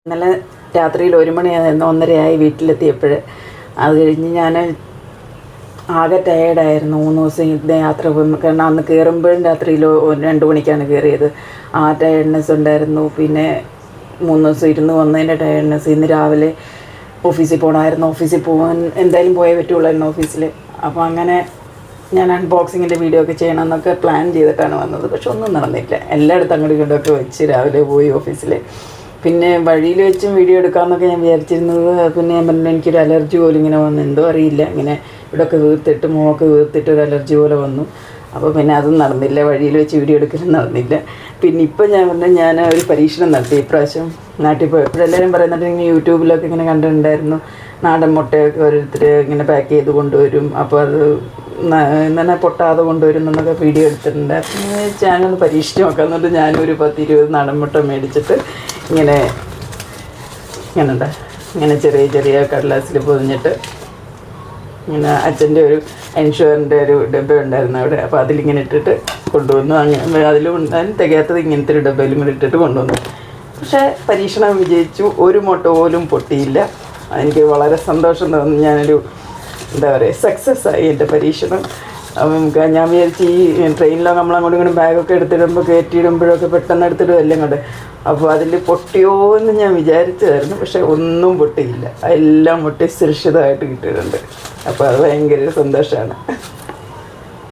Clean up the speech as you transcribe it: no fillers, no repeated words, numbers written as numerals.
ഇന്നലെ രാത്രിയിൽ 1 മണിയായിരുന്നു, 1:30 വീട്ടിലെത്തിയപ്പോൾ. അത് കഴിഞ്ഞ് ഞാൻ ആകെ ടയേർഡായിരുന്നു 3 ദിവസം യാത്ര. കാരണം അന്ന് കയറുമ്പോഴും രാത്രിയിൽ 2 മണിക്കാണ് കയറിയത്. ആ ടയേർഡ്നെസ് ഉണ്ടായിരുന്നു. പിന്നെ 3 ദിവസം ഇരുന്ന് വന്നതിൻ്റെ ടയേർഡ്നെസ്. ഇന്ന് രാവിലെ ഓഫീസിൽ പോകണമായിരുന്നു. ഓഫീസിൽ പോകാൻ എന്തായാലും പോയേ പറ്റുള്ളായിരുന്നു ഓഫീസിൽ. അപ്പോൾ അങ്ങനെ ഞാൻ അൺബോക്സിങ്ങിൻ്റെ വീഡിയോ ഒക്കെ ചെയ്യണമെന്നൊക്കെ പ്ലാൻ ചെയ്തിട്ടാണ് വന്നത്. പക്ഷെ ഒന്നും നടന്നില്ല. എല്ലായിടത്തും അങ്ങോട്ടും ഇങ്ങോട്ടൊക്കെ വെച്ച് രാവിലെ പോയി ഓഫീസിൽ. പിന്നെ വഴിയിൽ വെച്ചും വീഡിയോ എടുക്കാമെന്നൊക്കെ ഞാൻ വിചാരിച്ചിരുന്നത്. പിന്നെ ഞാൻ പറഞ്ഞു എനിക്കൊരു അലർജി പോലും ഇങ്ങനെ വന്നു, എന്തോ അറിയില്ല, ഇങ്ങനെ ഇവിടെയൊക്കെ വീർത്തിട്ട് മുഖമൊക്കെ വീർത്തിട്ട് ഒരു അലർജി പോലെ വന്നു. അപ്പോൾ പിന്നെ അതും നടന്നില്ല, വഴിയിൽ വെച്ച് വീഡിയോ എടുക്കലും നടന്നില്ല. പിന്നെ ഇപ്പോൾ ഞാൻ പറഞ്ഞു ഞാൻ ഒരു പരീക്ഷണം നടത്തി ഇപ്രാവശ്യം നാട്ടിൽ പോയി. എപ്പോഴെല്ലാവരും പറയുന്നുണ്ട് ഇങ്ങനെ യൂട്യൂബിലൊക്കെ ഇങ്ങനെ കണ്ടിട്ടുണ്ടായിരുന്നു, നാടൻ മുട്ടയൊക്കെ ഓരോരുത്തർ ഇങ്ങനെ പാക്ക് ചെയ്ത് കൊണ്ടുവരും, അപ്പോൾ അത് ഇങ്ങനെ പൊട്ടാതെ കൊണ്ടുവരും എന്നൊക്കെ വീഡിയോ എടുത്തിട്ടുണ്ട്. ഞാനൊന്ന് പരീക്ഷിച്ച് നോക്കാം. എന്നിട്ട് ഞാനൊരു 10-20 നാടൻ മുട്ട മേടിച്ചിട്ട് ഇങ്ങനെ ഇങ്ങനെ ചെറിയ ചെറിയ കടലാസിൽ പൊതിഞ്ഞിട്ട് ഇങ്ങനെ അച്ഛൻ്റെ ഒരു എൻഷുറിൻ്റെ ഒരു ഡബ്ബ ഉണ്ടായിരുന്നു അവിടെ. അപ്പോൾ അതിലിങ്ങനെ ഇട്ടിട്ട് കൊണ്ടുവന്നു. അങ്ങനെ അതിലും ഉണ്ടാകാൻ തികയാത്തത് ഇങ്ങനത്തെ ഒരു ഡബ്ബയിലും കൂടി ഇട്ടിട്ട് കൊണ്ടുവന്നു. പക്ഷേ പരീക്ഷണം വിജയിച്ചു. ഒരു മുട്ട പോലും പൊട്ടിയില്ല. എനിക്ക് വളരെ സന്തോഷം തോന്നി. ഞാനൊരു എന്താ പറയുക, സക്സസ് ആയി എൻ്റെ പരീക്ഷണം. ഞാൻ വിചാരിച്ച് ഈ ട്രെയിനിലൊക്കെ നമ്മളങ്ങോട്ടും ഇങ്ങോട്ടും ബാഗൊക്കെ എടുത്തിടുമ്പോൾ കയറ്റിയിടുമ്പോഴൊക്കെ പെട്ടെന്ന് എടുത്തിടുമല്ലേ ഇങ്ങോട്ട്. അപ്പോൾ അതിൽ പൊട്ടിയോ എന്ന് ഞാൻ വിചാരിച്ചതായിരുന്നു. പക്ഷേ ഒന്നും പൊട്ടിയില്ല. എല്ലാം പൊട്ടി സുരക്ഷിതമായിട്ട് കിട്ടിയിട്ടുണ്ട്. അപ്പോൾ അത് ഭയങ്കര സന്തോഷമാണ്.